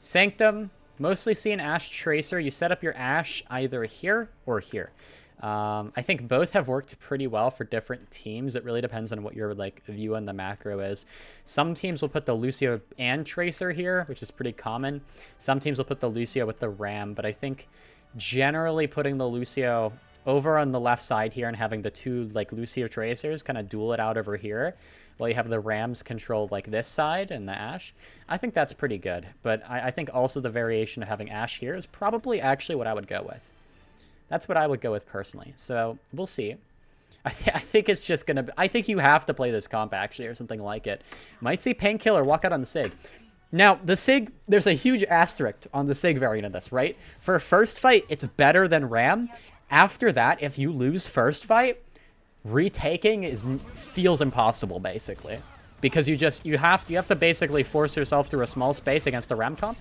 Sanctum, mostly see an Ashe Tracer. You set up your Ashe either here or here. I think both have worked pretty well for different teams. It really depends on what your like view on the macro is. Some teams will put the Lucio and Tracer here, which is pretty common. Some teams will put the Lucio with the Ram, but I think generally putting the Lucio over on the left side here and having the two like Lucio Tracers kind of duel it out over here while you have the Rams controlled like this side and the Ashe. I think that's pretty good, but I think also the variation of having Ashe here is probably actually what I would go with. That's what I would go with personally. So we'll see. I think it's just going to... I think you have to play this comp, actually, or something like it. Might see Painkiller walk out on the SIG. Now, the SIG... There's a huge asterisk on the SIG variant of this, right? For first fight, it's better than Ram. After that, if you lose first fight, retaking feels impossible, basically. Because you have to basically force yourself through a small space against the Ram comp.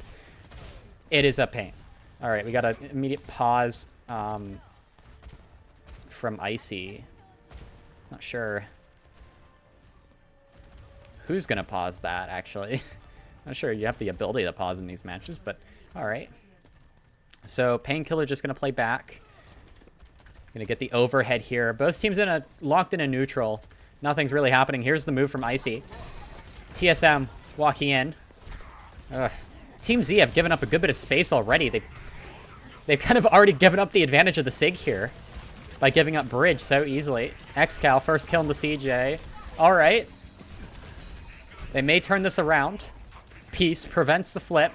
It is a pain. All right, we got an immediate pause... from Icy. Not sure who's gonna pause that, actually. Not sure you have the ability to pause in these matches, but alright. So Painkiller just gonna play back. Gonna get the overhead here. Both teams locked in a neutral. Nothing's really happening. Here's the move from Icy. TSM walking in. Ugh. Team Z have given up a good bit of space already. They've kind of already given up the advantage of the SIG here by giving up bridge so easily. XCal, first kill into CJ. All right. They may turn this around. Peace prevents the flip.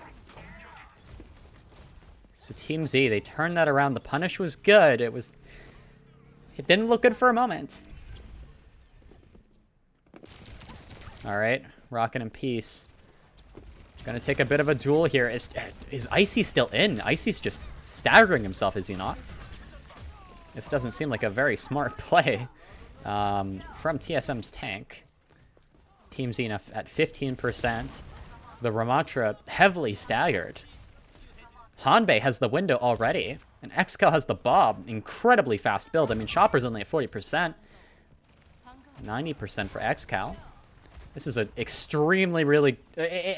So Team Z, they turned that around. The punish was good. It didn't look good for a moment. All right. Rocket and Peace. Gonna take a bit of a duel here. Is Icy still in? Icy's just staggering himself, is he not? This doesn't seem like a very smart play from TSM's tank. Team Z at 15%. The Ramatra heavily staggered. Hanbei has the window already. And XCal has the Bob. Incredibly fast build. I mean, Chopper's only at 40%. 90% for XCal. This is an extremely, really...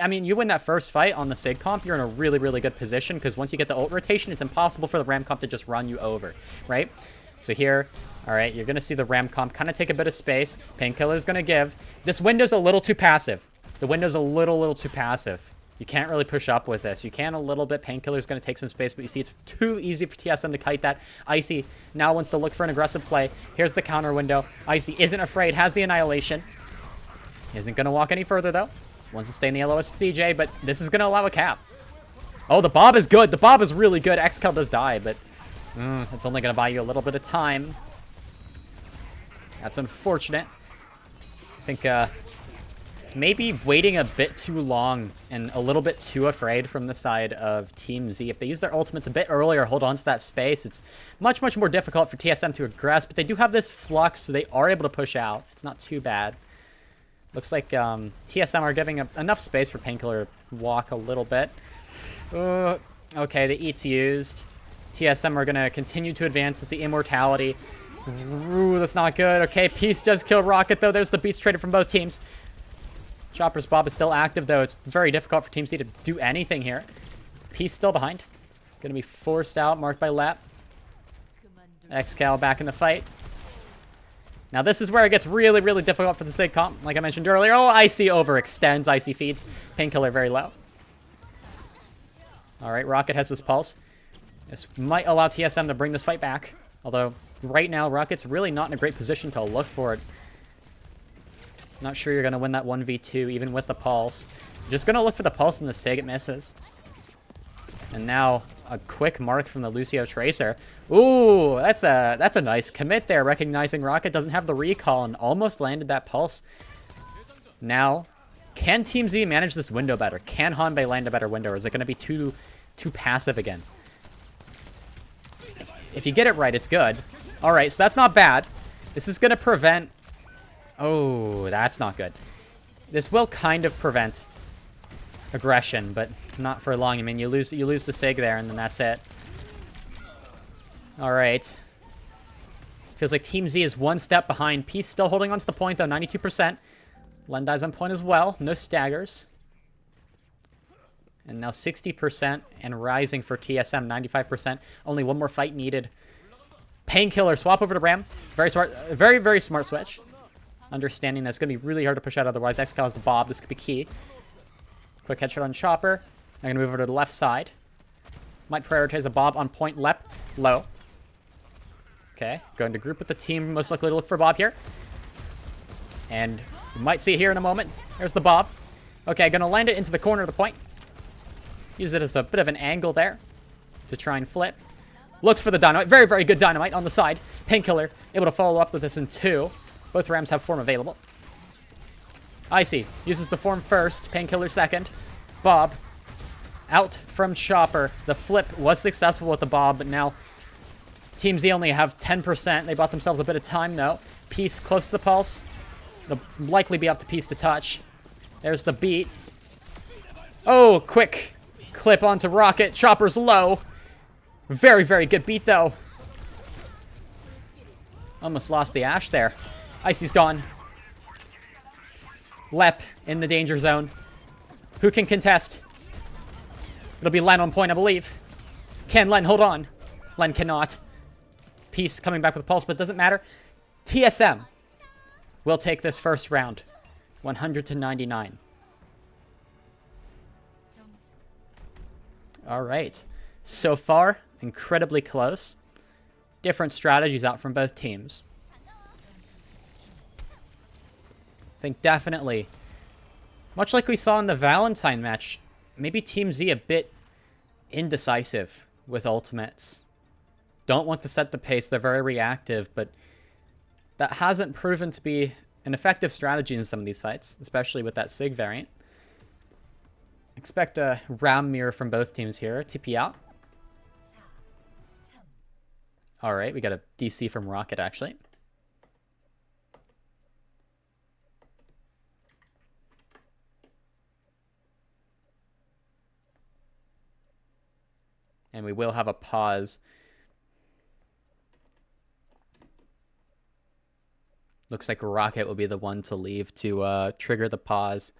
I mean, you win that first fight on the SIG comp, you're in a really, really good position, because once you get the ult rotation, it's impossible for the Ram comp to just run you over, right? So here, all right, you're going to see the Ram comp kind of take a bit of space. Painkiller's going to give. This window's a little too passive. The window's a little too passive. You can't really push up with this. You can a little bit. Painkiller's going to take some space, but you see it's too easy for TSM to kite that. Icy now wants to look for an aggressive play. Here's the counter window. Icy isn't afraid, has the annihilation. Isn't going to walk any further, though. Wants to stay in the LOS CJ, but this is going to allow a cap. Oh, the Bob is good. The Bob is really good. XCal does die, but it's only going to buy you a little bit of time. That's unfortunate. I think maybe waiting a bit too long and a little bit too afraid from the side of Team Z. If they use their ultimates a bit earlier, hold on to that space, it's much, much more difficult for TSM to aggress, but they do have this flux, so they are able to push out. It's not too bad. Looks like TSM are giving enough space for Painkiller to walk a little bit. Okay, the E's used. TSM are going to continue to advance. It's the Immortality. Ooh, that's not good. Okay, Peace does kill Rocket, though. There's the beats traded from both teams. Chopper's Bob is still active, though. It's very difficult for Team Z to do anything here. Peace still behind. Going to be forced out, marked by Lap. XCal back in the fight. Now, this is where it gets really, really difficult for the SIG comp. Like I mentioned earlier. Oh, Icy overextends. Icy feeds. Painkiller very low. All right, Rocket has this pulse. This might allow TSM to bring this fight back. Although, right now, Rocket's really not in a great position to look for it. Not sure you're going to win that 1v2, even with the pulse. Just going to look for the pulse in the SIG. It misses. And now, a quick mark from the Lucio Tracer. Ooh, that's a nice commit there, recognizing Rocket doesn't have the recall and almost landed that pulse. Now, can Team Z manage this window better? Can Hanbei land a better window, or is it going to be too passive again? If you get it right, it's good. All right, so that's not bad. This is going to prevent... Oh, that's not good. This will kind of prevent aggression, but not for long. I mean, you lose the SIG there, and then that's it. All right. Feels like Team Z is one step behind. Peace still holding on to the point, though, 92%. Lendai's on point as well. No staggers. And now 60% and rising for TSM, 95%. Only one more fight needed. Painkiller, swap over to Ram. Very smart, very, very smart switch. Understanding that's going to be really hard to push out otherwise. XCal has the Bob. This could be key. Quick headshot on Chopper. I'm going to move over to the left side. Might prioritize a Bob on point. Lep. Low. Okay. Going to group with the team. Most likely to look for Bob here. And you might see it here in a moment. There's the Bob. Okay, going to land it into the corner of the point. Use it as a bit of an angle there to try and flip. Looks for the dynamite. Very, very good dynamite on the side. Painkiller able to follow up with this in 2. Both Rams have form available. Icy uses the form first. Painkiller second. Bob out from Chopper. The flip was successful with the Bob, but now Team Z only have 10%. They bought themselves a bit of time, though. Peace close to the pulse. It'll likely be up to Peace to touch. There's the beat. Oh, quick clip onto Rocket. Chopper's low. Very, very good beat, though. Almost lost the Ash there. Icy's gone. Lep in the danger zone. Who can contest? It'll be Len on point, I believe. Can Len hold on? Len cannot. Peace coming back with a pulse, but it doesn't matter. TSM will take this first round. 100-99. All right. So far, incredibly close. Different strategies out from both teams. I think definitely, much like we saw in the Valentine match, maybe Team Z a bit indecisive with ultimates. Don't want to set the pace. They're very reactive, but that hasn't proven to be an effective strategy in some of these fights, especially with that SIG variant. Expect a round mirror from both teams here. TP out. All right, we got a DC from Rocket, actually. And we will have a pause. Looks like Rocket will be the one to leave to trigger the pause.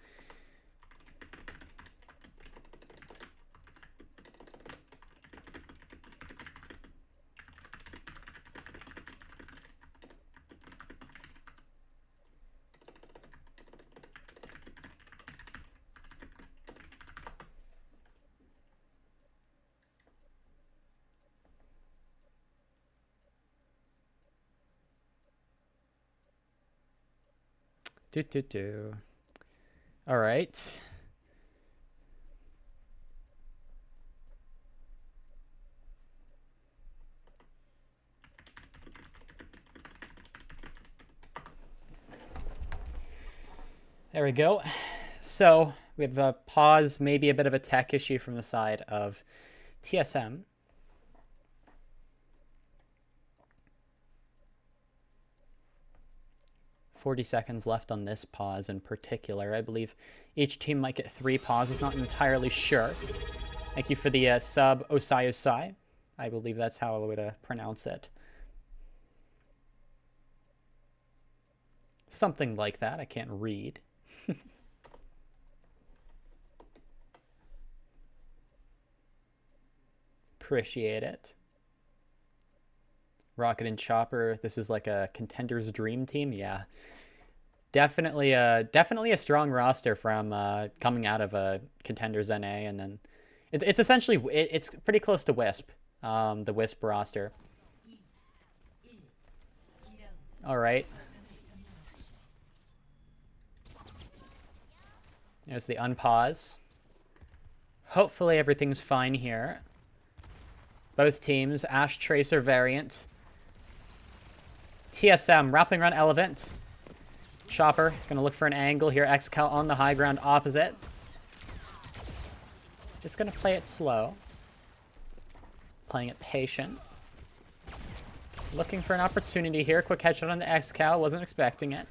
All right. There we go. So we have a pause, maybe a bit of a tech issue from the side of TSM. 40 seconds left on this pause in particular. I believe each team might get 3 pauses, not entirely sure. Thank you for the sub, OWCS. I believe that's how I would pronounce it. Something like that. I can't read. Appreciate it. Rocket and Chopper, this is like a contender's dream team. Yeah, definitely a strong roster from coming out of a contender's NA, and then it's essentially it's pretty close to Wisp, the Wisp roster. All right, there's the unpause. Hopefully everything's fine here. Both teams, Ash Tracer variant. TSM wrapping around Elevant. Chopper gonna look for an angle here. XCal on the high ground opposite. Just gonna play it slow. Playing it patient. Looking for an opportunity here. Quick headshot on the XCal. Wasn't expecting it.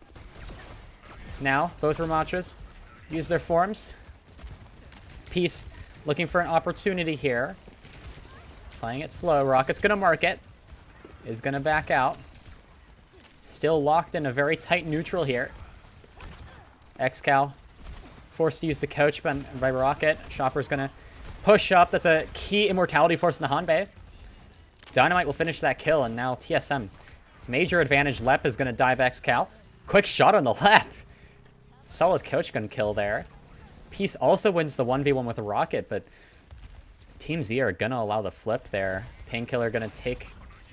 Now, both Ramachas use their forms. Peace looking for an opportunity here. Playing it slow. Rocket's gonna mark it. Is gonna back out. Still locked in a very tight neutral here. XCal forced to use the coach by Rocket. Chopper's gonna Push up. That's a key immortality force in the Hanbei. Dynamite will finish that kill, and now TSM. Major advantage. Lep is going to dive XCal. Quick shot on the Lep. Solid coach gun kill there. Peace also wins the 1v1 with a rocket, but Team Z are going to allow the flip there. Painkiller going to take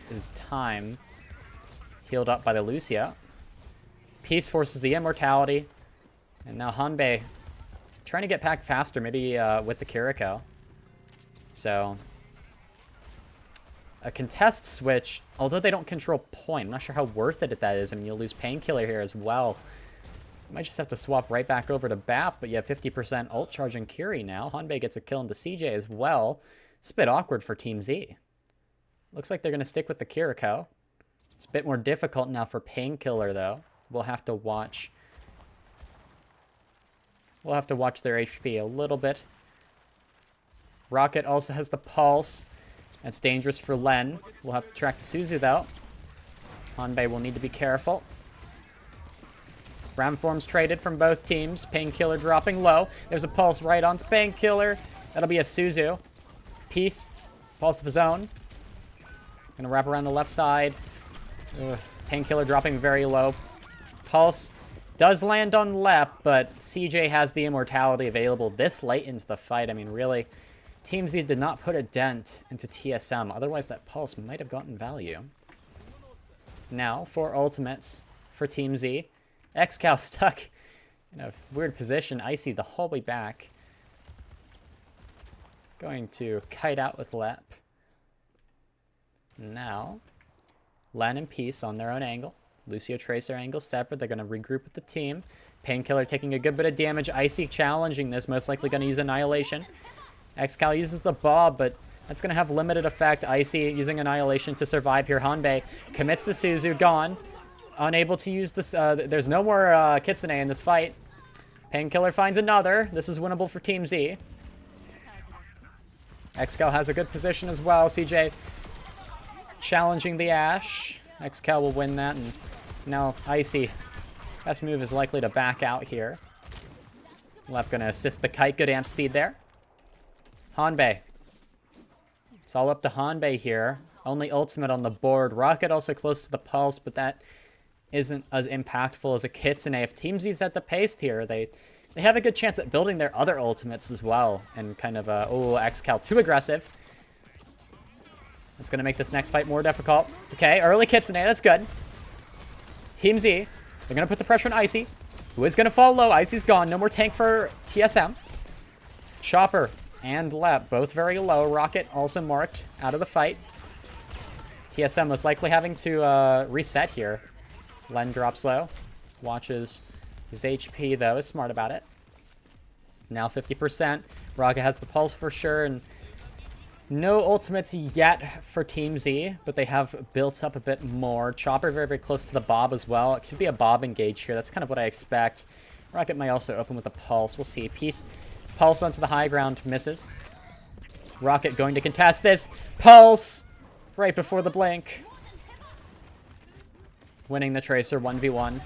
his time. Healed up by the Lucia. Peace forces the immortality. And now Hanbei trying to get back faster, maybe with the Kiriko. So a contest switch, although they don't control point, I'm not sure how worth it that is. I mean, you'll lose Painkiller here as well. You might just have to swap right back over to BAP, but you have 50% ult charging Curie now. Hanbei gets a kill into CJ as well. It's a bit awkward for Team Z. Looks like they're going to stick with the Kiriko. It's a bit more difficult now for Painkiller, though. We'll have to watch. We'll have to watch their HP a little bit. Rocket also has the Pulse. That's dangerous for Len. We'll have to track the Suzu, though. Hanbei will need to be careful. Ramforms traded from both teams. Painkiller dropping low. There's a Pulse right onto Painkiller. That'll be a Suzu. Peace. Pulse of his own. Gonna wrap around the left side. Painkiller dropping very low. Pulse does land on Lep, but CJ has the immortality available this late into the fight. I mean, really, Team Z did not put a dent into TSM. Otherwise, that Pulse might have gotten value. Now, 4 ultimates for Team Z. XCal stuck in a weird position. Icy the whole way back. Going to kite out with Lep. Now, Len and Peace on their own angle. Lucio Tracer angle separate. They're going to regroup with the team. Painkiller taking a good bit of damage. Icy challenging this. Most likely going to use Annihilation. XCal uses the Bob, but that's going to have limited effect. Icy using Annihilation to survive here. Hanbei commits to Suzu. Gone. Unable to use this. There's no more Kitsune in this fight. Painkiller finds another. This is winnable for Team Z. XCal has a good position as well. CJ challenging the Ashe. XCal will win that, and now Icy. Best move is likely to back out here. Lep gonna assist the kite. Good amp speed there. Hanbei. It's all up to Hanbei here. Only ultimate on the board. Rocket also close to the Pulse, but that isn't as impactful as a Kitsune. If Team Z's at the pace here, they have a good chance at building their other ultimates as well. And kind of, XCal too aggressive. That's going to make this next fight more difficult. Okay, early Kitsune, that's good. Team Z, they're going to put the pressure on Icy, who is going to fall low. Icy's gone. No more tank for TSM. Chopper and Lep, both very low. Rocket also marked out of the fight. TSM most likely having to reset here. Len drops low. Watches his HP, though. Is smart about it. Now 50%. Rocket has the Pulse for sure, and no ultimates yet for Team Z, but they have built up a bit more. Chopper very, very close to the Bob as well. It could be a Bob engage here. That's kind of what I expect. Rocket might also open with a Pulse. We'll see. Peace. Pulse onto the high ground. Misses. Rocket going to contest this. Pulse! Right before the blink. Winning the Tracer 1v1.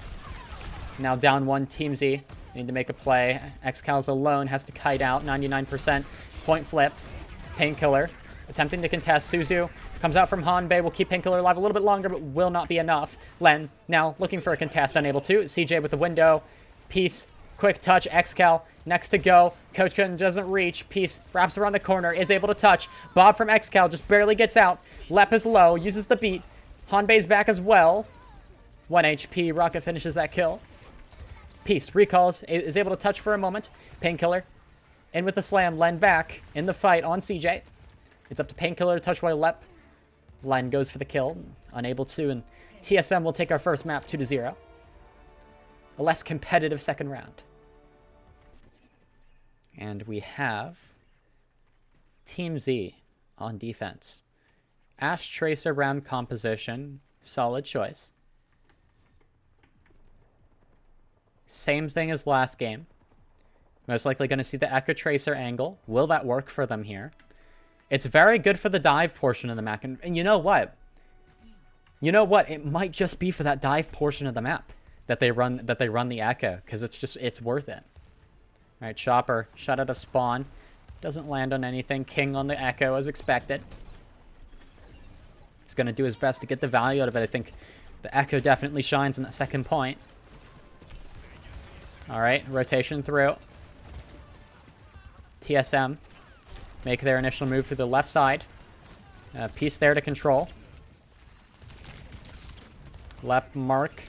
Now down 1 Team Z. Need to make a play. XCal's alone. Has to kite out. 99%. Point flipped. Painkiller attempting to contest. Suzu comes out from Hanbei. Will keep Painkiller alive a little bit longer, but will not be enough. Len now looking for a contest, unable to. CJ with the window. Peace, quick touch. XCal next to go. Coach Gun doesn't reach. Peace wraps around the corner, is able to touch. Bob from XCal just barely gets out. Lep is low, uses the beat. Hanbei's back as well. 1 HP. Rocket finishes that kill. Peace recalls, is able to touch for a moment. Painkiller in with the slam. Len back in the fight on CJ. It's up to Painkiller to touch while Lep. Len goes for the kill. Unable to, and TSM will take our first map 2-0. A less competitive second round. And we have Team Z on defense. Ashe Tracer round composition. Solid choice. Same thing as last game. Most likely going to see the Echo Tracer angle. Will that work for them here? It's very good for the dive portion of the map. And you know what? You know what? It might just be for that dive portion of the map that they run the Echo, because it's worth it. All right, Chopper shot out of spawn. Doesn't land on anything. King on the Echo as expected. He's going to do his best to get the value out of it. I think the Echo definitely shines in that second point. All right, rotation through. TSM make their initial move through the left side. Piece there to control. Left mark.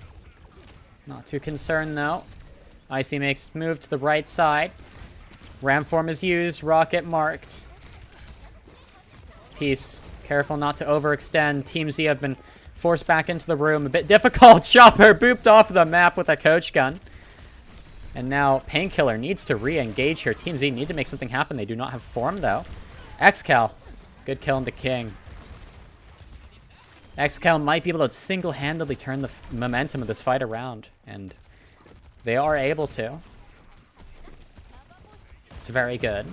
Not too concerned, though. Icy makes move to the right side. Ramform is used. Rocket marked. Piece. Careful not to overextend. Team Z have been forced back into the room. A bit difficult. Chopper booped off the map with a coach gun. And now Painkiller needs to re-engage here. Team Z need to make something happen. They do not have form, though. XCal. Good kill into King. XCal might be able to single-handedly turn the momentum of this fight around. And they are able to. It's very good.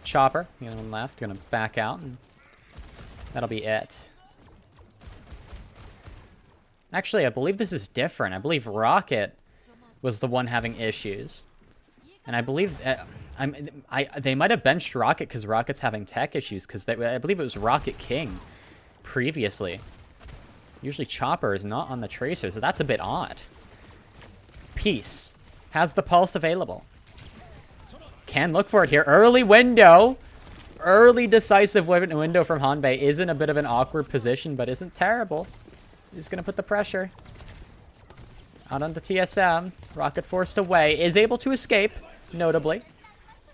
Chopper, the other one left, gonna back out. And that'll be it. Actually, I believe this is different. I believe Rocket was the one having issues. And I believe... they might have benched Rocket because Rocket's having tech issues. Because I believe it was Rocket King previously. Usually Chopper is not on the Tracer, so that's a bit odd. Peace has the pulse available. Can look for it here. Early window. Early decisive window from Hanbei is in a bit of an awkward position, but isn't terrible. He's going to put the pressure out onto TSM. Rocket forced away. Is able to escape, notably.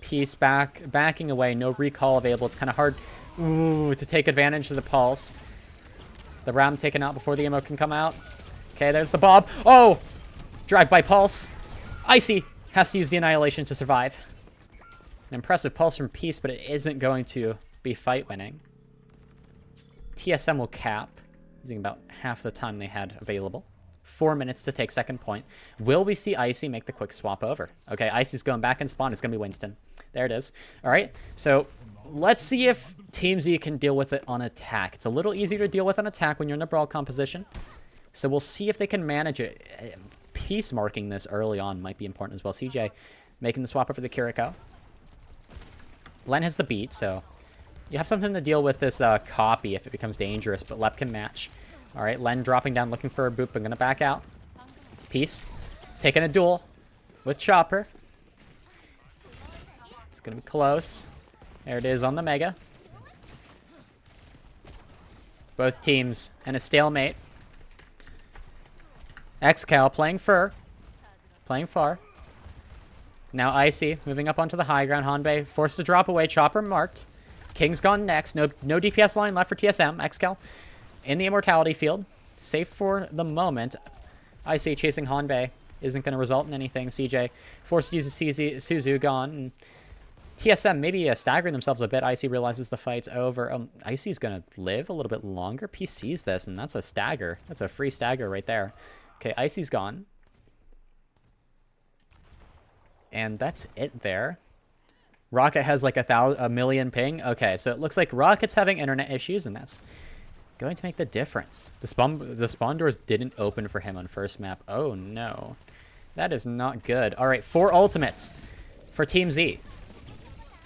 Peace backing away. No recall available. It's kind of hard to take advantage of the pulse. The Ram taken out before the ammo can come out. Okay, there's the Bob. Oh! Drive-by pulse. Icy has to use the Annihilation to survive. An impressive pulse from Peace, but it isn't going to be fight-winning. TSM will cap, using about half the time they had available. 4 minutes to take second point. Will we see Icy make the quick swap over? Okay, Icy's going back in spawn. It's going to be Winston. There it is. All right, so let's see if Team Z can deal with it on attack. It's a little easier to deal with on attack when you're in a brawl composition. So we'll see if they can manage it. Peace marking this early on might be important as well. CJ making the swap over the Kiriko. Len has the beat, so you have something to deal with this copy if it becomes dangerous, but Lep can match. All right, Len dropping down, looking for a boop. I'm going to back out. Peace. Taking a duel with Chopper. It's going to be close. There it is on the Mega. Both teams and a stalemate. XCal playing fur. Playing far. Now Icy moving up onto the high ground. Hanbei forced to drop away. Chopper marked. King's gone next. No DPS line left for TSM. XCal in the immortality field. Safe for the moment. Icy chasing Hanbei isn't going to result in anything. CJ forced to use a Suzu gone. And TSM maybe staggering themselves a bit. Icy realizes the fight's over. Icy's going to live a little bit longer. P sees this, and that's a stagger. That's a free stagger right there. Okay, Icy's gone. And that's it there. Rocket has like a million ping. Okay, so it looks like Rocket's having internet issues, and that's going to make the difference. The spawn doors didn't open for him on first map. Oh, no. That is not good. All right, 4 ultimates for Team Z.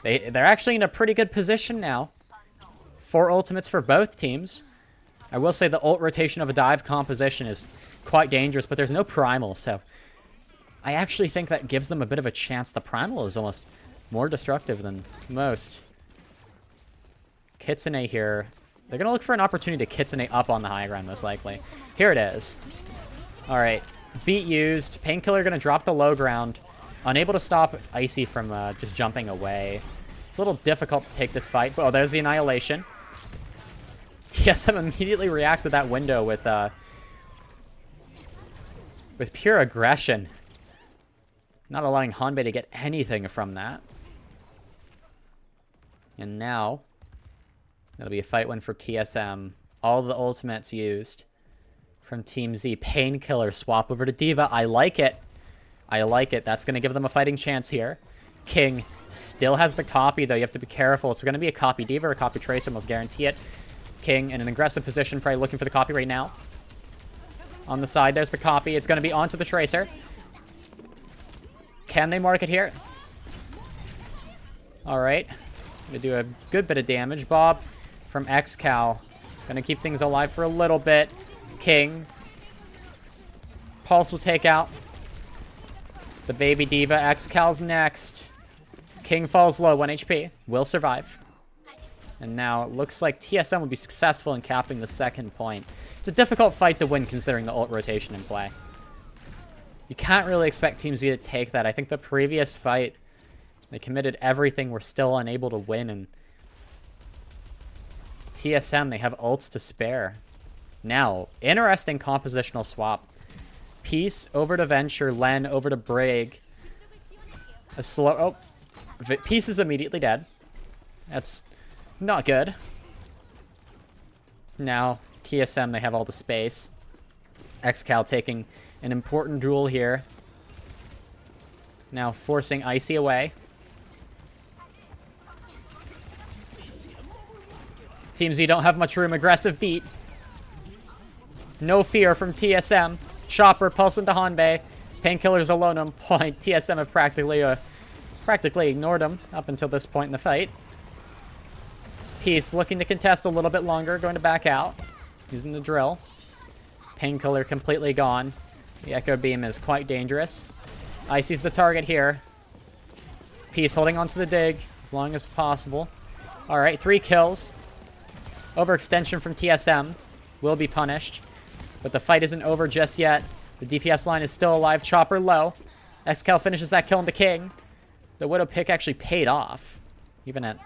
They're actually in a pretty good position now. 4 ultimates for both teams. I will say the ult rotation of a dive composition is quite dangerous, but there's no primal, so I actually think that gives them a bit of a chance. The primal is almost more destructive than most. Kitsune here. They're going to look for an opportunity to Kitsune up on the high ground, most likely. Here it is. All right. Beat used. Painkiller going to drop the low ground. Unable to stop Icy from just jumping away. It's a little difficult to take this fight. Oh, there's the Annihilation. TSM immediately reacted that window with pure aggression. Not allowing Hanbei to get anything from that. And now, that'll be a fight win for TSM. All the ultimates used from Team Z. Painkiller swap over to D.Va. I like it. I like it. That's going to give them a fighting chance here. King still has the copy, though. You have to be careful. It's going to be a copy D.Va or a copy Tracer. Almost guarantee it. King in an aggressive position, probably looking for the copy right now. On the side, there's the copy. It's going to be onto the Tracer. Can they mark it here? Alright. Gonna do a good bit of damage. Bob from XCal. Gonna keep things alive for a little bit. King. Pulse will take out the baby diva. XCal's next. King falls low, 1 HP. Will survive. And now it looks like TSM will be successful in capping the second point. It's a difficult fight to win considering the ult rotation in play. You can't really expect Team Z to take that. I think the previous fight, they committed everything, were still unable to win. And TSM, they have ults to spare. Now, interesting compositional swap. Peace over to Venture, Len over to Brig. A slow... Oh, Peace is immediately dead. That's not good. Now, TSM, they have all the space. XCal taking an important duel here. Now forcing Icy away. Team Z don't have much room. Aggressive beat. No fear from TSM. Chopper pulse into Hanbei. Painkiller's alone on point. TSM have practically ignored him up until this point in the fight. Peace looking to contest a little bit longer. Going to back out. Using the drill. Painkiller completely gone. The Echo Beam is quite dangerous. Icy's the target here. Peace holding onto the dig as long as possible. Alright, 3 kills. Overextension from TSM will be punished. But the fight isn't over just yet. The DPS line is still alive. Chopper low. XCal finishes that kill into King. The Widow pick actually paid off. Even at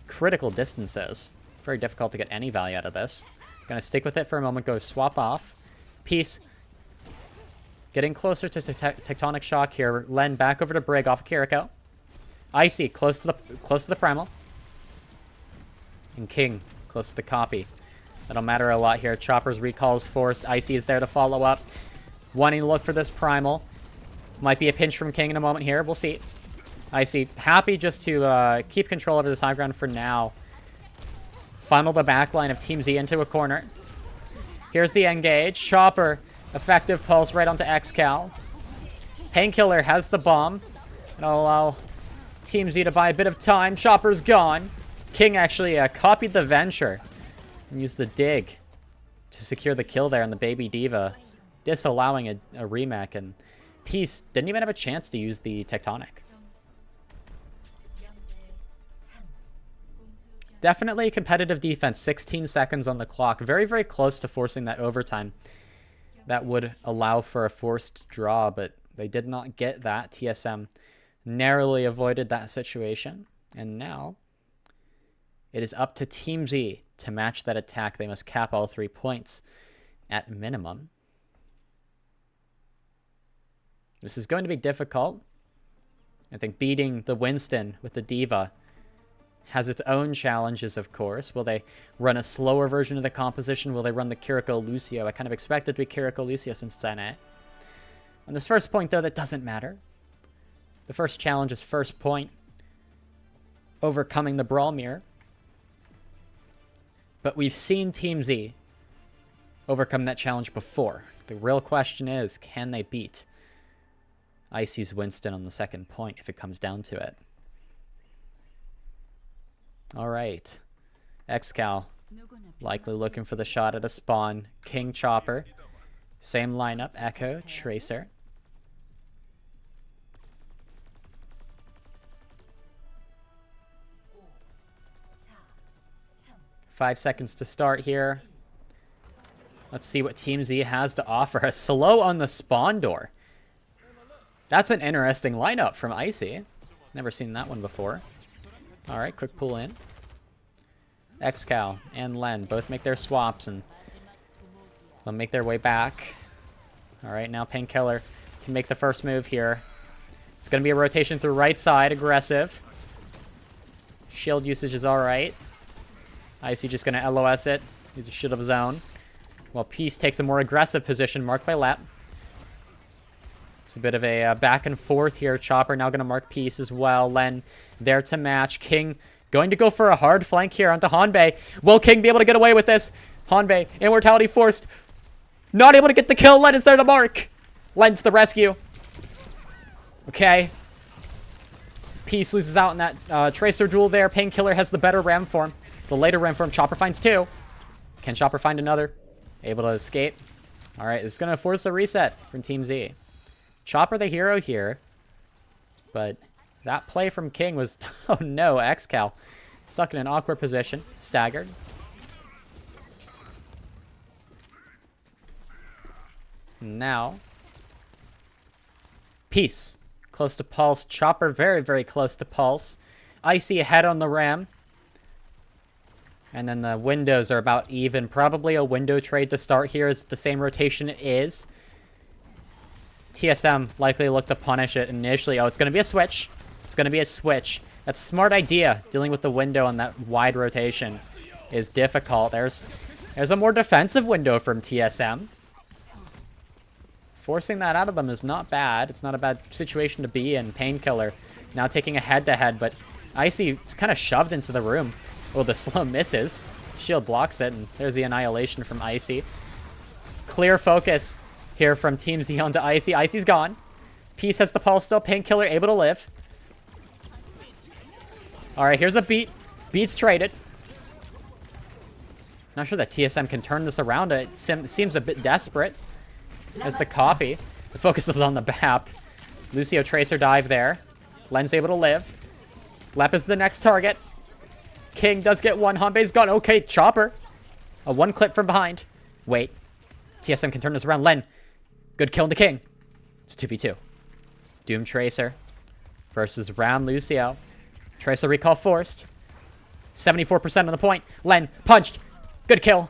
critical distances. Very difficult to get any value out of this. Gonna stick with it for a moment. Go swap off. Peace. Getting closer to Tectonic Shock here. Len back over to Brig off of Kiriko. Icy close to the Primal. And King close to the copy. That'll matter a lot here. Chopper's recall is forced. Icy is there to follow up. Wanting to look for this Primal. Might be a pinch from King in a moment here. We'll see. Icy happy just to keep control over this high ground for now. Funnel the backline of Team Z into a corner. Here's the engage. Chopper, effective pulse right onto XCal. Painkiller has the bomb. It'll allow Team Z to buy a bit of time. Chopper's gone. King actually copied the Venture and used the dig to secure the kill there on the baby diva, disallowing a remake. And Peace didn't even have a chance to use the Tectonic. Definitely competitive defense. 16 seconds on the clock. Very, very close to forcing that overtime. That would allow for a forced draw, but they did not get that. TSM narrowly avoided that situation. And now it is up to Team Z to match that attack. They must cap all 3 points at minimum. This is going to be difficult. I think beating the Winston with the Diva has its own challenges, of course. Will they run a slower version of the composition? Will they run the Kiriko Lucio? I kind of expect it to be Kiriko Lucio since Sene. On this first point, though, that doesn't matter. The first challenge is first point. Overcoming the Brawl Mirror. But we've seen Team Z overcome that challenge before. The real question is, can they beat Icy's Winston on the second point if it comes down to it? Alright. XCal likely looking for the shot at a spawn. King Chopper. Same lineup. Echo, Tracer. Five seconds to start here. Let's see what Team Z has to offer. A slow on the spawn door. That's an interesting lineup from Icy. Never seen that one before. Alright, quick pull in. XCal and Len both make their swaps and they'll make their way back. Alright, now Painkiller can make the first move here. It's going to be a rotation through right side, aggressive. Shield usage is alright. Icy just going to LOS it. Use a shield of his own. While Peace takes a more aggressive position, marked by Lap. It's a bit of a back and forth here. Chopper now going to mark Peace as well. Len there to match. King going to go for a hard flank here onto Hanbei. Will King be able to get away with this? Hanbei, immortality forced. Not able to get the kill. Len is there to mark. Len to the rescue. Okay. Peace loses out in that Tracer duel there. Painkiller has the better Ram form. The later Ram form. Chopper finds 2. Can Chopper find another? Able to escape. Alright, this is going to force a reset from Team Z. Chopper the hero here. But that play from King was... Oh no, XCal. Stuck in an awkward position. Staggered. Now... Peace. Close to Pulse. Chopper very, very close to Pulse. Icy ahead on the Ram. And then the windows are about even. Probably a window trade to start here is the same rotation it is. TSM likely look to punish it initially. Oh, it's going to be a switch. It's going to be a switch. That's a smart idea. Dealing with the window on that wide rotation is difficult. There's a more defensive window from TSM. Forcing that out of them is not bad. It's not a bad situation to be in. Painkiller now taking a head-to-head, but Icy is kind of shoved into the room. Oh, the slow misses. Shield blocks it, and there's the annihilation from Icy. Clear focus here from Team Z onto Icy. Icy's gone. Peace has the pulse still. Painkiller able to live. Alright, here's a beat. Beat's traded. Not sure that TSM can turn this around. It seems a bit desperate. As the copy. The focus is on the BAP. Lucio Tracer dive there. Len's able to live. Lep is the next target. King does get one. Hanbei's gone. Okay, Chopper. A one clip from behind. Wait. TSM can turn this around. Len. Good kill into King. It's 2v2. Doom Tracer versus Ram Lucio. Tracer recall forced. 74% on the point. Len punched. Good kill.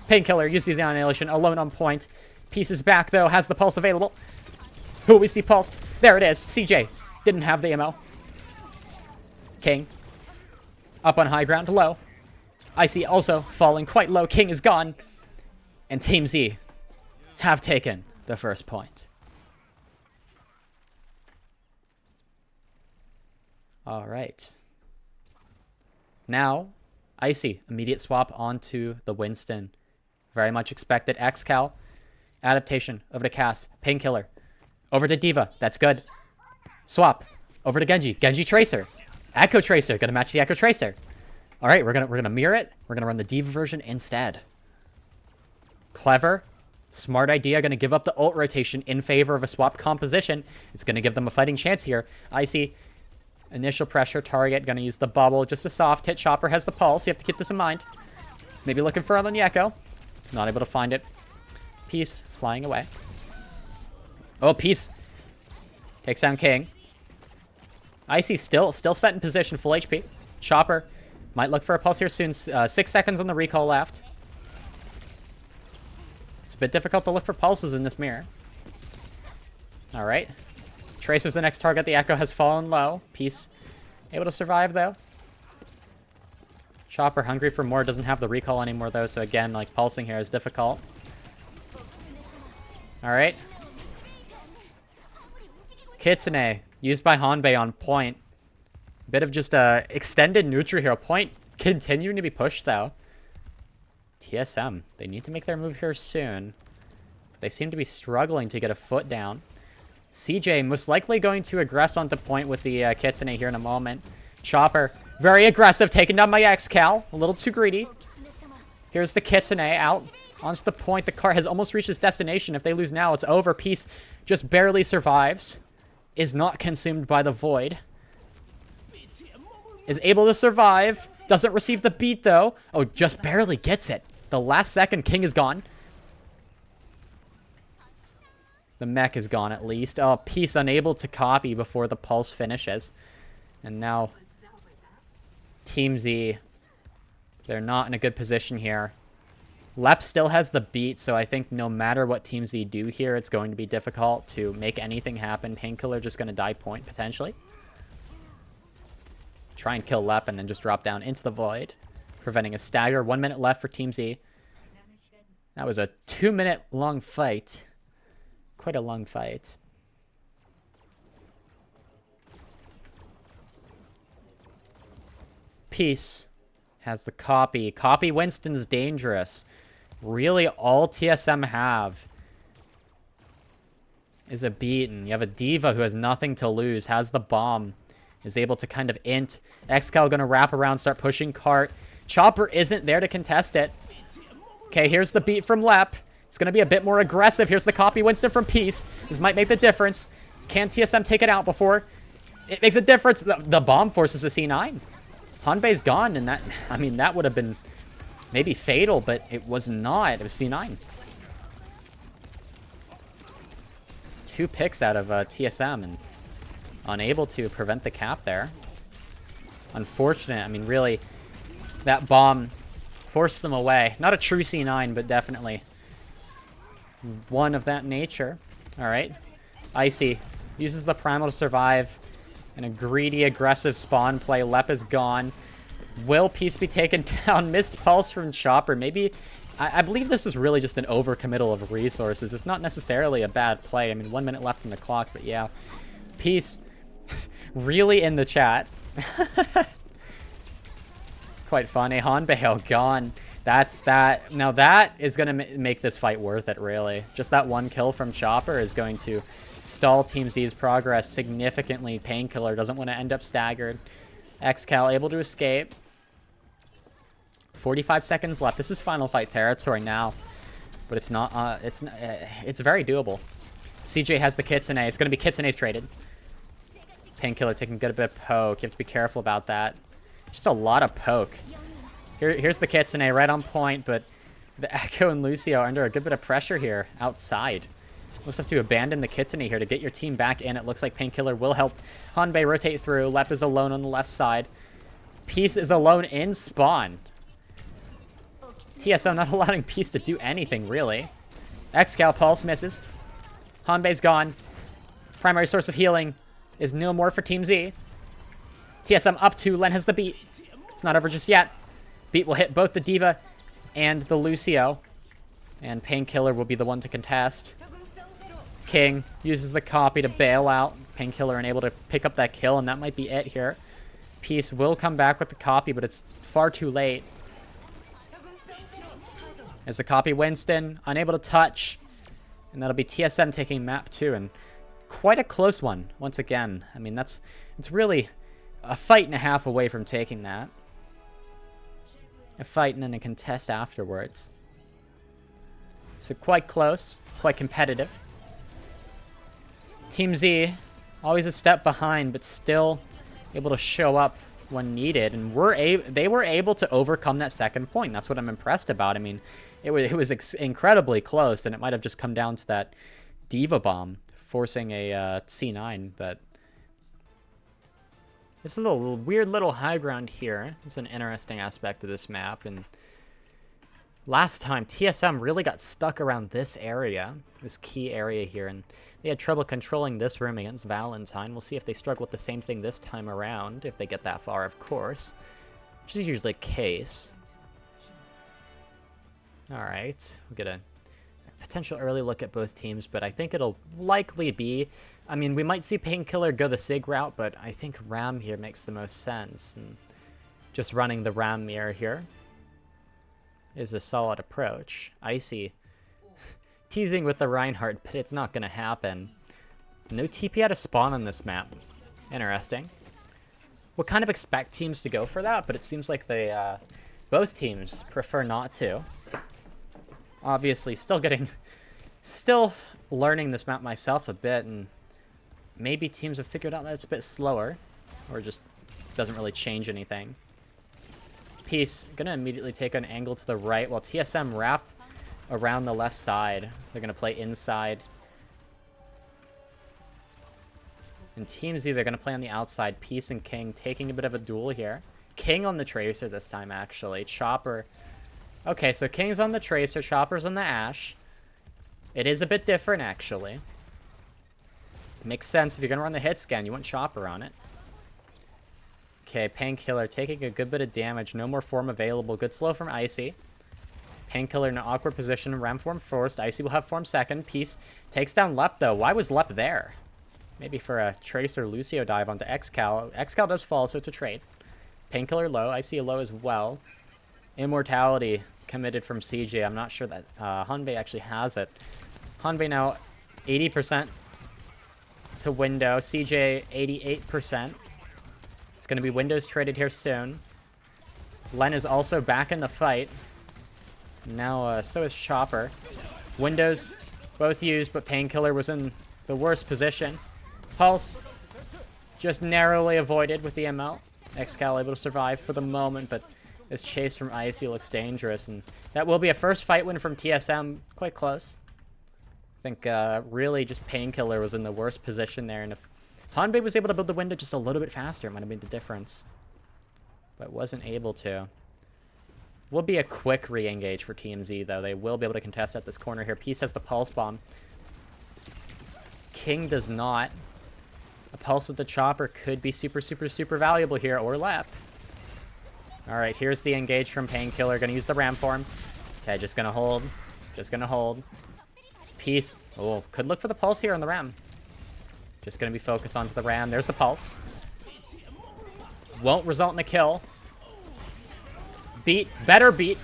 Painkiller uses the annihilation alone on point. Peace is back though. Has the pulse available. Who we see pulsed? There it is. CJ didn't have the ammo. King. Up on high ground, low. Icy also falling quite low. King is gone. And Team Z have taken the first point. Alright. Now, Icy. Immediate swap onto the Winston. Very much expected. XCal. Adaptation. Over to Cass. Painkiller. Over to Diva. That's good. Swap. Over to Genji. Genji Tracer. Echo Tracer. Gonna match the Echo Tracer. Alright, we're gonna mirror it. We're gonna run the Diva version instead. Clever. Smart idea. Gonna give up the ult rotation in favor of a swapped composition. It's gonna give them a fighting chance here. Icy. Initial pressure target. Gonna use the bubble. Just a soft hit. Chopper has the pulse. You have to keep this in mind. Maybe looking for on the Echo. Not able to find it. Peace flying away. Oh, Peace takes down King. Icy still set in position, full HP. Chopper might look for a pulse here soon. 6 seconds on the recall left. It's a bit difficult to look for pulses in this mirror. All right. Tracer's the next target. The Echo has fallen low. Peace able to survive though. Chopper hungry for more. Doesn't have the recall anymore though. So again, like pulsing here is difficult. All right. Kitsune used by Hanbei on point. Bit of just a extended neutral here. Point continuing to be pushed though. TSM. They need to make their move here soon. They seem to be struggling to get a foot down. CJ most likely going to aggress onto point with the Kitsune here in a moment. Chopper, very aggressive, taken down by XCal. A little too greedy. Here's the Kitsune out onto the point. The cart has almost reached its destination. If they lose now, it's over. Peace just barely survives. Is not consumed by the void. Is able to survive. Doesn't receive the beat, though. Oh, just barely gets it. The last second, King is gone. The mech is gone, at least. Oh, Peace unable to copy before the pulse finishes. And now, Team Z, they're not in a good position here. Lep still has the beat, so I think no matter what Team Z do here, it's going to be difficult to make anything happen. Painkiller just going to die point, potentially. Try and kill Lep and then just drop down into the void, preventing a stagger. 1 minute left for Team Z. That was a 2-minute long fight. Quite a long fight. Peace has the copy. Copy Winston's dangerous. Really all TSM have is a beat, and you have a D.Va who has nothing to lose, has the bomb, is able to kind of int. XCal gonna wrap around, start pushing cart. Chopper isn't there to contest it. Okay, here's the beat from Lep. It's gonna be a bit more aggressive. Here's the copy Winston from Peace. This might make the difference. Can TSM take it out before? It makes a difference. The bomb forces a C9. Hanbei's gone, and that, I mean, that would have been maybe fatal, but it was not. It was C9. 2 picks out of TSM, and unable to prevent the cap there. Unfortunate. I mean, really, that bomb forced them away. Not a true C9, but definitely one of that nature. All right. Icy uses the primal to survive. And a greedy, aggressive spawn play. Lep is gone. Will Peace be taken down? Missed pulse from Chopper. Maybe... I believe this is really just an overcommittal of resources. It's not necessarily a bad play. I mean, 1 minute left in the clock, but yeah. Peace really in the chat. Quite funny. Hanbei gone. That's that. Now that is going to make this fight worth it, really. Just that 1 kill from Chopper is going to stall Team Z's progress significantly. Painkiller doesn't want to end up staggered. XCal able to escape. 45 seconds left. This is final fight territory now, but it's not. It's very doable. CJ has the Kitsune. It's going to be Kitsune's traded. Painkiller taking a good bit of poke. You have to be careful about that. Just a lot of poke. Here's the Kitsune right on point, but the Echo and Lucio are under a good bit of pressure here outside. Most have to abandon the Kitsune here to get your team back in. It looks like Painkiller will help Hanbei rotate through. Lep is alone on the left side. Peace is alone in spawn. TSM not allowing Peace to do anything, really. XCal pulse misses. Hanbei's gone. Primary source of healing is no more for Team Z. TSM up 2. Len has the beat. It's not over just yet. Beat will hit both the D.Va and the Lucio. And Painkiller will be the one to contest. King uses the copy to bail out. Painkiller unable to pick up that kill, and that might be it here. Peace will come back with the copy, but it's far too late. As the copy Winston, unable to touch. And that'll be TSM taking map 2, and quite a close one, once again. I mean, it's really a fight and a half away from taking that. A fight and then a contest afterwards. So quite close, quite competitive. Team Z, always a step behind, but still able to show up when needed. And they were able to overcome that second point. That's what I'm impressed about. I mean, it was incredibly close, and it might have just come down to that D.Va bomb forcing a C9. But this is a little weird little high ground here. It's an interesting aspect of this map. And last time, TSM really got stuck around this area, this key area here, and they had trouble controlling this room against Valentine. We'll see if they struggle with the same thing this time around, if they get that far, of course, which is usually the case. All right, we'll get a potential early look at both teams, but I think it'll likely be, I mean, we might see Painkiller go the SIG route, but I think Ram here makes the most sense, and just running the Ram mirror here is a solid approach. Icy teasing with the Reinhardt, but it's not going to happen. No TP out of spawn on this map. Interesting. We'll kind of expect teams to go for that, but it seems like they, both teams prefer not to. Obviously, still learning this map myself a bit, and maybe teams have figured out that it's a bit slower, or just doesn't really change anything. Peace gonna immediately take an angle to the right while TSM wrap around the left side. They're gonna play inside. And Team Z, they're gonna play on the outside. Peace and King taking a bit of a duel here. King on the Tracer this time, actually. Chopper. Okay, so King's on the Tracer, Chopper's on the Ashe. It is a bit different, actually. Makes sense. If you're gonna run the hit scan, you want Chopper on it. Okay, Painkiller taking a good bit of damage. No more form available. Good slow from Icy. Painkiller in an awkward position. Ram form first. Icy will have form second. Peace takes down Lep, though. Why was Lep there? Maybe for a Tracer Lucio dive onto XCal. XCal does fall, so it's a trade. Painkiller low. Icy low as well. Immortality committed from CJ. I'm not sure that Hanbei actually has it. Hanbei now 80% to Window. CJ, 88%. It's going to be Windows traded here soon. Len is also back in the fight. Now, so is Chopper. Windows both used, but Painkiller was in the worst position. Pulse just narrowly avoided with the ML. Excal able to survive for the moment, but this chase from Icy looks dangerous, and that will be a first fight win from TSM. Quite close. I think really just Painkiller was in the worst position there, and if Hanbei was able to build the window just a little bit faster, it might have made the difference. But wasn't able to. Will be a quick re-engage for TMZ, though. They will be able to contest at this corner here. Peace has the Pulse Bomb. King does not. A Pulse with the Chopper could be super, super, super valuable here, or Lep. Alright, here's the engage from Painkiller. Gonna use the Ram form. Okay, just gonna hold. Just gonna hold. Peace. Oh, could look for the Pulse here on the Ram. Just gonna be focused onto the Ram. There's the Pulse. Won't result in a kill. Beat. Better beat.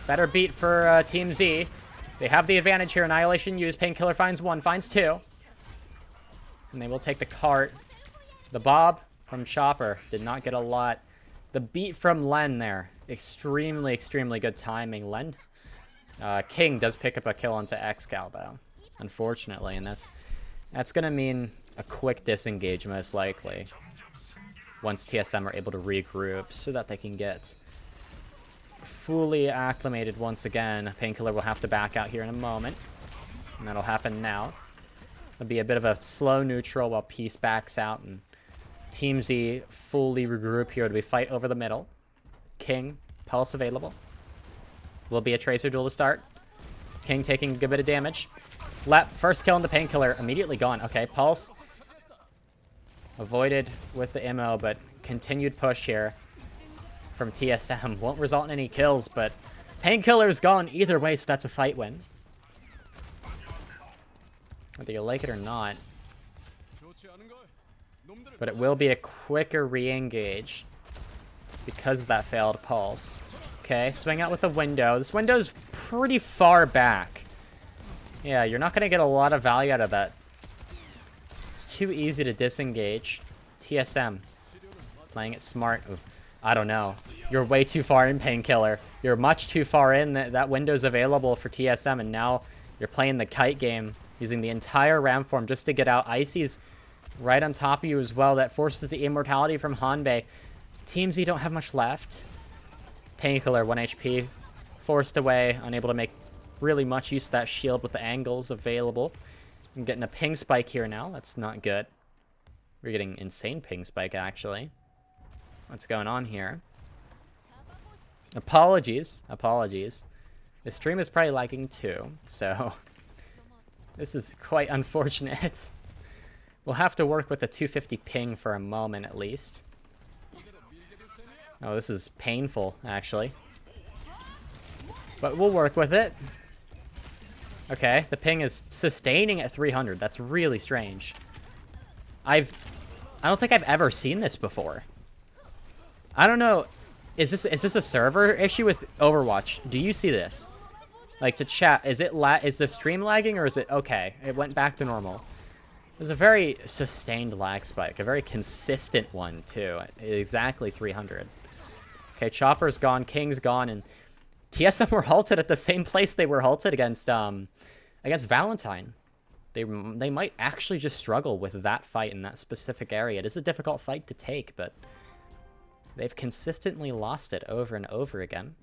Better beat for Team Z. They have the advantage here. Annihilation used. Painkiller finds one. Finds two. And they will take the cart. The Bob from Chopper did not get a lot. The beat from Len there. Extremely, extremely good timing. Len. King does pick up a kill onto Excal, though. Unfortunately. And that's going to mean a quick disengage, most likely. Once TSM are able to regroup so that they can get fully acclimated once again. Painkiller will have to back out here in a moment. And that'll happen now. It'll be a bit of a slow neutral while Peace backs out. And Team Z fully regroup here to be fight over the middle. King, Pulse available. Will be a Tracer duel to start. King taking a good bit of damage. Lep, first kill on the Painkiller, immediately gone. Okay, Pulse avoided with the MO, but continued push here from TSM. Won't result in any kills, but Painkiller's gone either way, so that's a fight win. Whether you like it or not. But it will be a quicker re-engage because of that failed Pulse. Okay, swing out with the window. This window's pretty far back. Yeah, you're not going to get a lot of value out of that. It's too easy to disengage. TSM. Playing it smart. Ooh, I don't know. You're way too far in, Painkiller. You're much too far in. That window's available for TSM, and now you're playing the kite game, using the entire Ram form just to get out. Icy's right on top of you as well. That forces the immortality from Hanbei. Team Z don't have much left. Painkiller, 1 HP. Forced away, unable to make really much use of that shield with the angles available. I'm getting a ping spike here now. That's not good. We're getting insane ping spike, actually. What's going on here? Apologies. Apologies. The stream is probably lagging too, so this is quite unfortunate. We'll have to work with a 250 ping for a moment at least. Oh, this is painful, actually. But we'll work with it. Okay, the ping is sustaining at 300. That's really strange. I don't think I've ever seen this before. I don't know. Is this a server issue with Overwatch? Do you see this? Like, to chat, is the stream lagging, or is it okay? It went back to normal. There's a very sustained lag spike, a very consistent one too. Exactly 300. Okay, Chopper's gone, King's gone, and TSM were halted at the same place they were halted against Valentine. They might actually just struggle with that fight in that specific area. It is a difficult fight to take, but they've consistently lost it over and over again.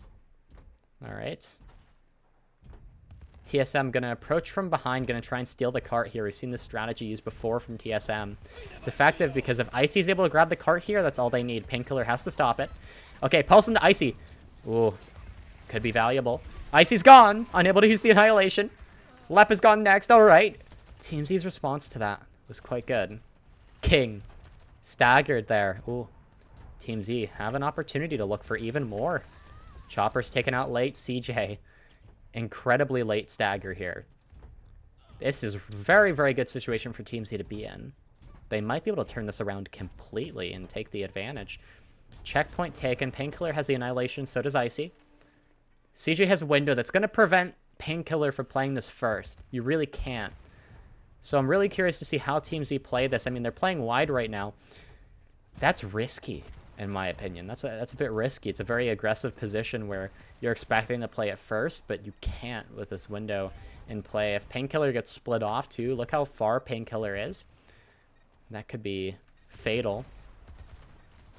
All right. TSM gonna approach from behind, gonna try and steal the cart here. We've seen this strategy used before from TSM. It's effective because if Icy's able to grab the cart here, that's all they need. Painkiller has to stop it. Okay, pulse into Icy. Ooh, could be valuable. Icy's gone, unable to use the Annihilation. Lep is gone next, all right. Team Z's response to that was quite good. King, staggered there. Ooh, Team Z have an opportunity to look for even more. Chopper's taken out late, CJ. Incredibly late stagger here. This is a very, very good situation for Team Z to be in. They might be able to turn this around completely and take the advantage. Checkpoint taken. Painkiller has the Annihilation, so does Icy. CJ has a window that's going to prevent Painkiller from playing this first. You really can't. So I'm really curious to see how Team Z play this. I mean, they're playing wide right now. That's risky, in my opinion. That's a bit risky. It's a very aggressive position where you're expecting to play it first, but you can't with this window in play. If Painkiller gets split off too, look how far Painkiller is. That could be fatal.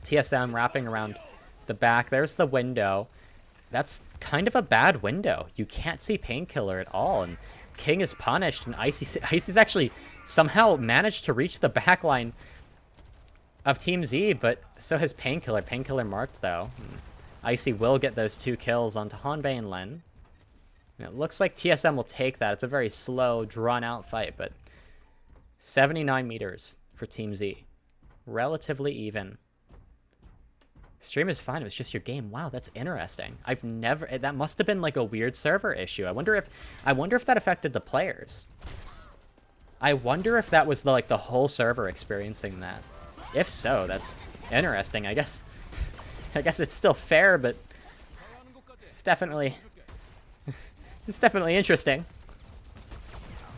TSM wrapping around the back. There's the window. That's kind of a bad window. You can't see Painkiller at all, and King is punished, and Icy's actually somehow managed to reach the back line of Team Z, but so has Painkiller. Painkiller marked, though. Icy will get those 2 kills onto Hanbei and Len. And it looks like TSM will take that. It's a very slow, drawn-out fight, but 79 meters for Team Z. Relatively even. Stream is fine. It was just your game. Wow, that's interesting. I've never... That must have been like a weird server issue. I wonder if that affected the players. I wonder if that was the whole server experiencing that. If so, that's interesting. I guess it's still fair, but it's definitely interesting.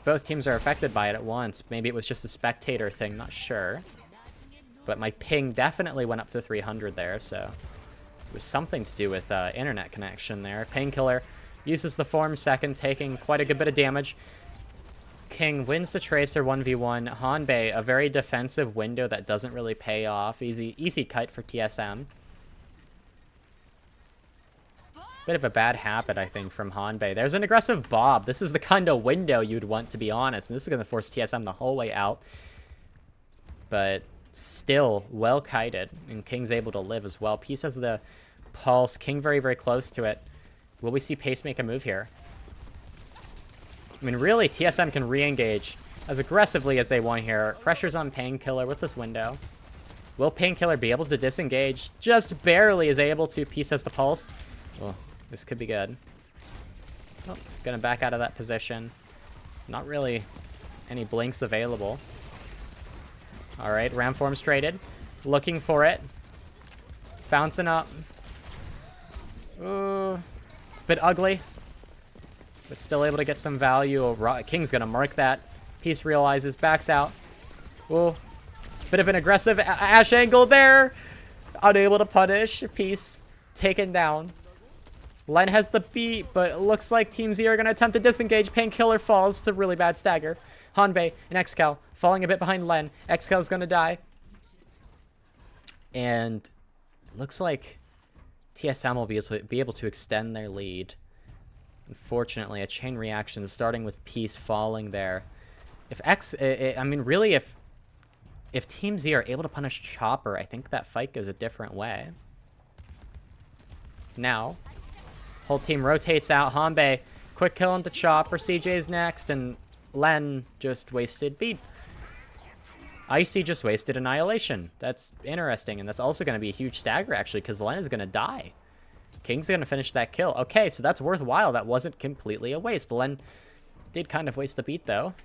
Both teams are affected by it at once. Maybe it was just a spectator thing, not sure. But my ping definitely went up to 300 there, so it was something to do with internet connection there. Painkiller uses the form second, taking quite a good bit of damage. King wins the Tracer 1v1. Hanbei, a very defensive window that doesn't really pay off. Easy kite for TSM. Bit of a bad habit, I think, from Hanbei. There's an aggressive bob. This is the kind of window you'd want, to be honest. And this is going to force TSM the whole way out. But still well kited, and King's able to live as well. Peace has the pulse. King very, very close to it. Will we see Pace make a move here? I mean, really, TSM can re-engage as aggressively as they want here. Pressure's on Painkiller with this window. Will Painkiller be able to disengage? Just barely is able to. Peace has the pulse. Oh, this could be good. Oh, gonna back out of that position. Not really any blinks available. All right, Ramform's traded. Looking for it. Bouncing up. Ooh, it's a bit ugly, but still able to get some value. King's gonna mark that. Peace realizes, backs out. Ooh, bit of an aggressive Ash angle there. Unable to punish. Peace taken down. Len has the beat, but it looks like Team Z are gonna attempt to disengage. Painkiller falls. It's a really bad stagger. Hanbei and Xcal falling a bit behind Len. Xcal's gonna die. And it looks like TSM will be able to extend their lead. Unfortunately, a chain reaction starting with Peace falling there. I mean, really, if Team Z are able to punish Chopper, I think that fight goes a different way. Now, whole team rotates out. Hanbei, quick kill into Chopper. CJ's next, and Len just wasted beat. Icy just wasted Annihilation. That's interesting, and that's also going to be a huge stagger, actually, because Len is going to die. King's going to finish that kill. Okay, so that's worthwhile. That wasn't completely a waste. Len did kind of waste the beat, though.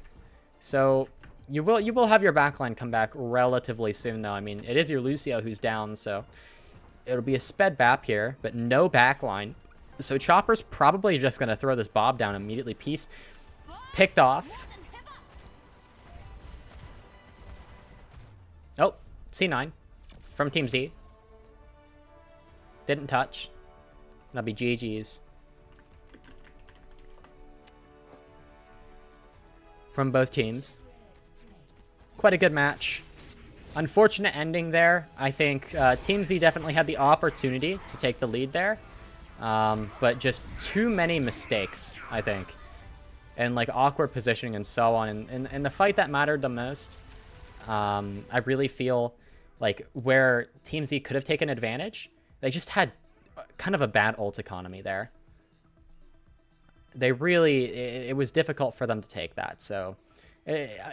So you will have your backline come back relatively soon, though. I mean, it is your Lucio who's down, so it'll be a sped BAP here, but no backline. So Chopper's probably just going to throw this Bob down immediately. Peace picked off. Oh, C9 from Team Z. Didn't touch. That'll be GG's. From both teams. Quite a good match. Unfortunate ending there. I think Team Z definitely had the opportunity to take the lead there. But just too many mistakes, I think. And like awkward positioning and so on. And the fight that mattered the most, I really feel like where Team Z could have taken advantage, they just had kind of a bad ult economy there. They really, it was difficult for them to take that. So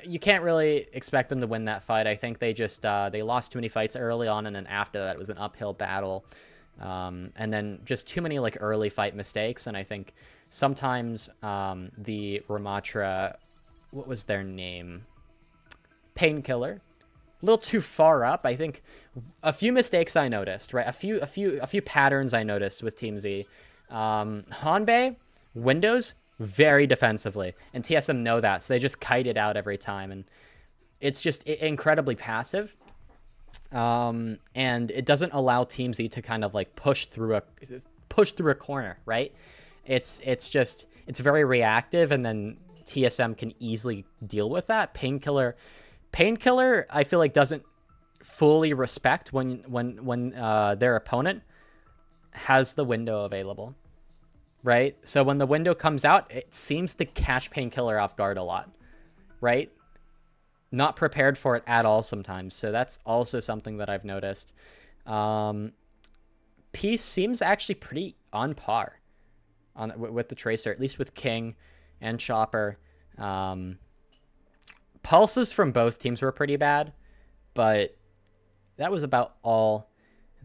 you can't really expect them to win that fight. I think they just, they lost too many fights early on, and then after that it was an uphill battle. And then just too many like early fight mistakes. And I think sometimes the Ramatra, what was their name? Painkiller, a little too far up. I think a few mistakes I noticed, right? A few patterns I noticed with Team Z. Hanbei, windows very defensively, and TSM know that, so they just kite it out every time, and it's just incredibly passive. And it doesn't allow Team Z to kind of like push through a corner, right? It's very reactive, and then TSM can easily deal with that. Painkiller, I feel like doesn't fully respect when their opponent has the window available, right? So when the window comes out, it seems to catch Painkiller off guard a lot, right? Not prepared for it at all sometimes. So that's also something that I've noticed. Peace seems actually pretty on par with the Tracer, at least with King and Chopper. Pulses from both teams were pretty bad, but that was about all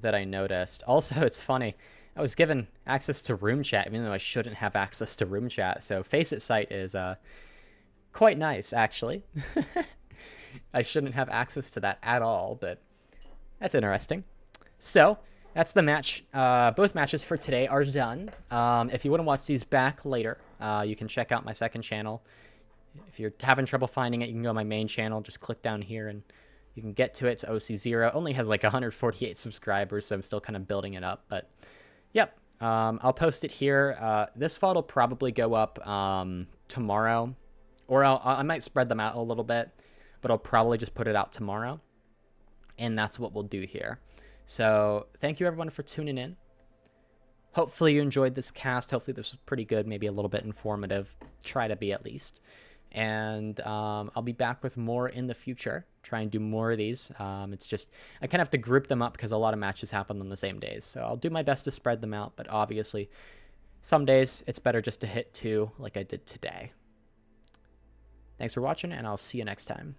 that I noticed. Also, it's funny, I was given access to room chat, even though I shouldn't have access to room chat. So FACEIT site is quite nice, actually. I shouldn't have access to that at all, but that's interesting. So that's the match. Both matches for today are done. If you want to watch these back later, you can check out my second channel. If you're having trouble finding it, you can go to my main channel. Just click down here and you can get to it. It's OC0. It only has like 148 subscribers, so I'm still kind of building it up. But yep, I'll post it here. This VOD will probably go up tomorrow, or I might spread them out a little bit, but I'll probably just put it out tomorrow. And that's what we'll do here. So thank you everyone for tuning in. Hopefully you enjoyed this cast. Hopefully this was pretty good, maybe a little bit informative. Try to be at least. And I'll be back with more in the future. Try and do more of these. It's just, I kind of have to group them up because a lot of matches happen on the same days. So I'll do my best to spread them out, but obviously some days it's better just to hit 2 like I did today. Thanks for watching, and I'll see you next time.